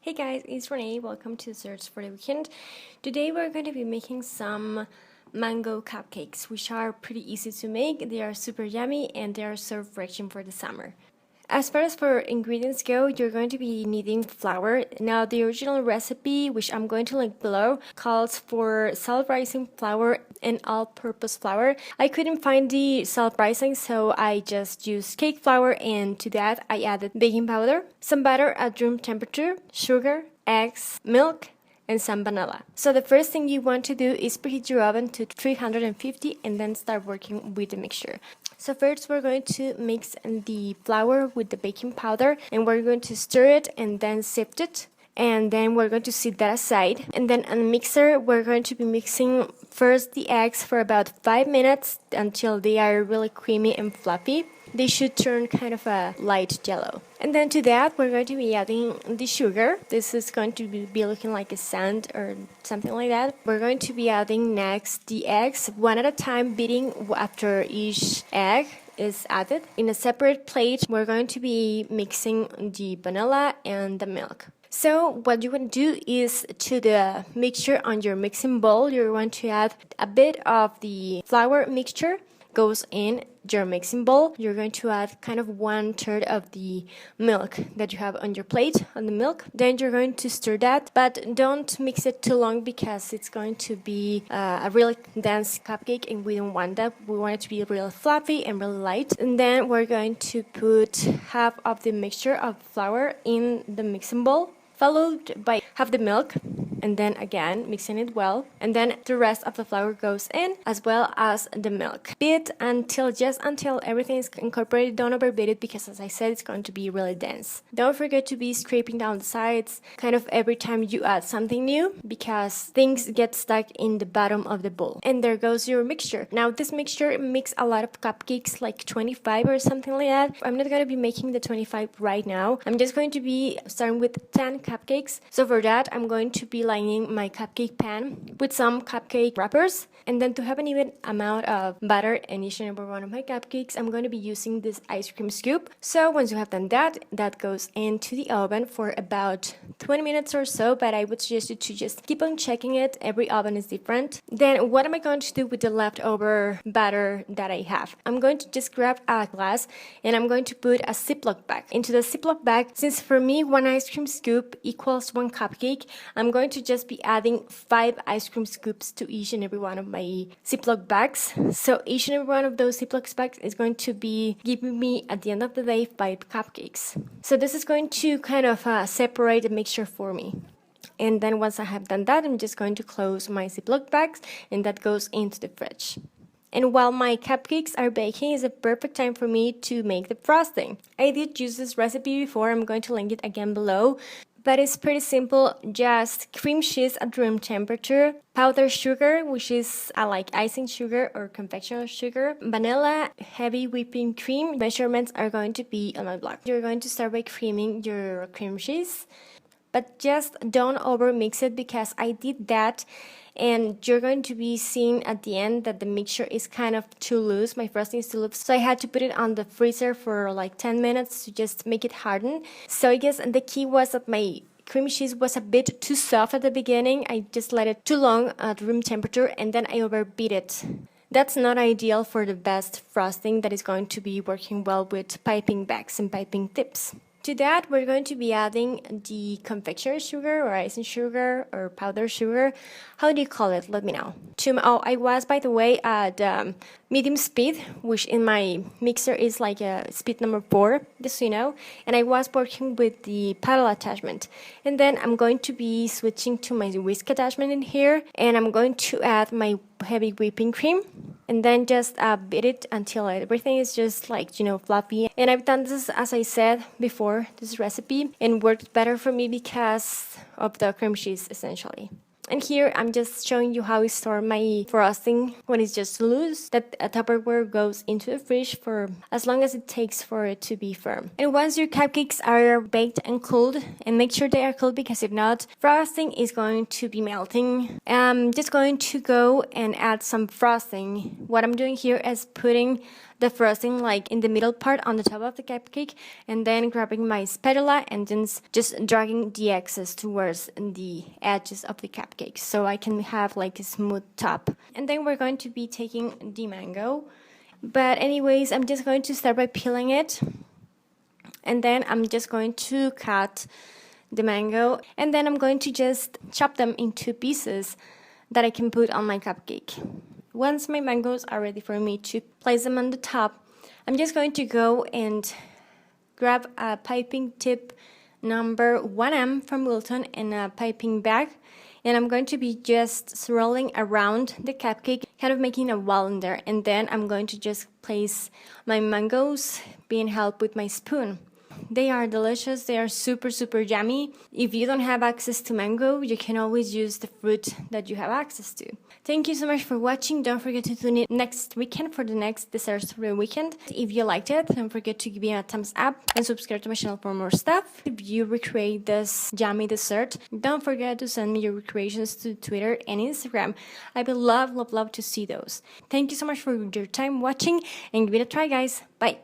Hey guys, it's Renee. Welcome to Search for the Weekend. Today we're going to be making some mango cupcakes, which are pretty easy to make. They are super yummy and they are so refreshing for the summer. As far as for ingredients go, you're going to be needing flour. Now the original recipe, which I'm going to link below, calls for self-rising flour and all-purpose flour. I couldn't find the self-rising, so I just used cake flour, and to that I added baking powder, some butter at room temperature, sugar, eggs, milk, and some vanilla. So the first thing you want to do is preheat your oven to 350 and then start working with the mixture. So first we're going to mix the flour with the baking powder, and we're going to stir it and then sift it. And then we're going to set that aside. And then on the mixer, we're going to be mixing first the eggs for about 5 minutes until they are really creamy and fluffy. They should turn kind of a light yellow. And then to that, we're going to be adding the sugar. This is going to be looking like a sand or something like that. We're going to be adding next the eggs, one at a time, beating after each egg is added. In a separate plate, we're going to be mixing the vanilla and the milk. So what you want to do is, to the mixture on your mixing bowl, you're going to add a bit of the flour mixture goes in your mixing bowl. You're going to add kind of 1/3 of the milk that you have on your plate, on the milk. Then you're going to stir that, but don't mix it too long because it's going to be a really dense cupcake, and we don't want that. We want it to be really fluffy and really light. And then we're going to put half of the mixture of flour in the mixing bowl, followed by half the milk, and then again mixing it well, and then the rest of the flour goes in as well as the milk. Beat until everything is incorporated. Don't overbeat it because, as I said, it's going to be really dense. Don't forget to be scraping down the sides kind of every time you add something new, because things get stuck in the bottom of the bowl. And there goes your mixture. Now this mixture makes a lot of cupcakes, like 25 or something like that. I'm not going to be making the 25 right now. I'm just going to be starting with 10 cupcakes. So for that, I'm going to be lining my cupcake pan with some cupcake wrappers, and then to have an even amount of butter in each and every one of my cupcakes, I'm going to be using this ice cream scoop. So once you have done that, that goes into the oven for about 20 minutes or so, but I would suggest you to just keep on checking it. Every oven is different. Then what am I going to do with the leftover batter that I have? I'm going to just grab a glass and I'm going to put a Ziploc bag. Into the Ziploc bag, since for me 1 ice cream scoop equals 1 cupcake, I'm going to just be adding 5 ice cream scoops to each and every one of my Ziploc bags. So each and every one of those Ziploc bags is going to be giving me, at the end of the day, 5 cupcakes. So this is going to kind of separate the mixture for me. And then once I have done that, I'm just going to close my Ziploc bags, and that goes into the fridge. And while my cupcakes are baking, is a perfect time for me to make the frosting. I did use this recipe before. I'm going to link it again below. But it's pretty simple. Just cream cheese at room temperature, powdered sugar, which is like icing sugar or confectioner sugar, vanilla, heavy whipping cream. Measurements are going to be on my blog. You're going to start by creaming your cream cheese, but just don't over mix it, because I did that, and you're going to be seeing at the end that the mixture is kind of too loose. My frosting is too loose, so I had to put it on the freezer for like 10 minutes to just make it harden. So I guess the key was that my cream cheese was a bit too soft at the beginning. I just let it too long at room temperature, and then I overbeat it. That's not ideal for the best frosting that is going to be working well with piping bags and piping tips. To that, we're going to be adding the confectioner sugar or icing sugar or powdered sugar. How do you call it? Let me know. I was, by the way, at medium speed, which in my mixer is like a speed number 4, just so you know. And I was working with the paddle attachment. And then I'm going to be switching to my whisk attachment in here. And I'm going to add my heavy whipping cream. And then just beat it until everything is just like, fluffy. And I've done this, as I said before, this recipe, and worked better for me because of the cream cheese, essentially. And here I'm just showing you how I store my frosting when it's just loose. That Tupperware goes into the fridge for as long as it takes for it to be firm. And once your cupcakes are baked and cooled, and make sure they are cooled, because if not, frosting is going to be melting. I'm just going to go and add some frosting. What I'm doing here is putting the frosting like in the middle part on the top of the cupcake, and then grabbing my spatula and then just dragging the excess towards the edges of the cupcake so I can have like a smooth top. And then we're going to be taking the mango. But anyways, I'm just going to start by peeling it. And then I'm just going to cut the mango. And then I'm going to just chop them into pieces that I can put on my cupcake. Once my mangoes are ready for me to place them on the top, I'm just going to go and grab a piping tip number 1M from Wilton and a piping bag. And I'm going to be just swirling around the cupcake, kind of making a wall in there. And then I'm going to just place my mangoes being held with my spoon. They are delicious. They are super, super yummy. If you don't have access to mango, you can always use the fruit that you have access to. Thank you so much for watching. Don't forget to tune in next weekend for the next desserts for the weekend. If you liked it, don't forget to give me a thumbs up and subscribe to my channel for more stuff. If you recreate this yummy dessert, don't forget to send me your recreations to Twitter and Instagram. I would love to see those. Thank you so much for your time watching and give it a try, guys. Bye.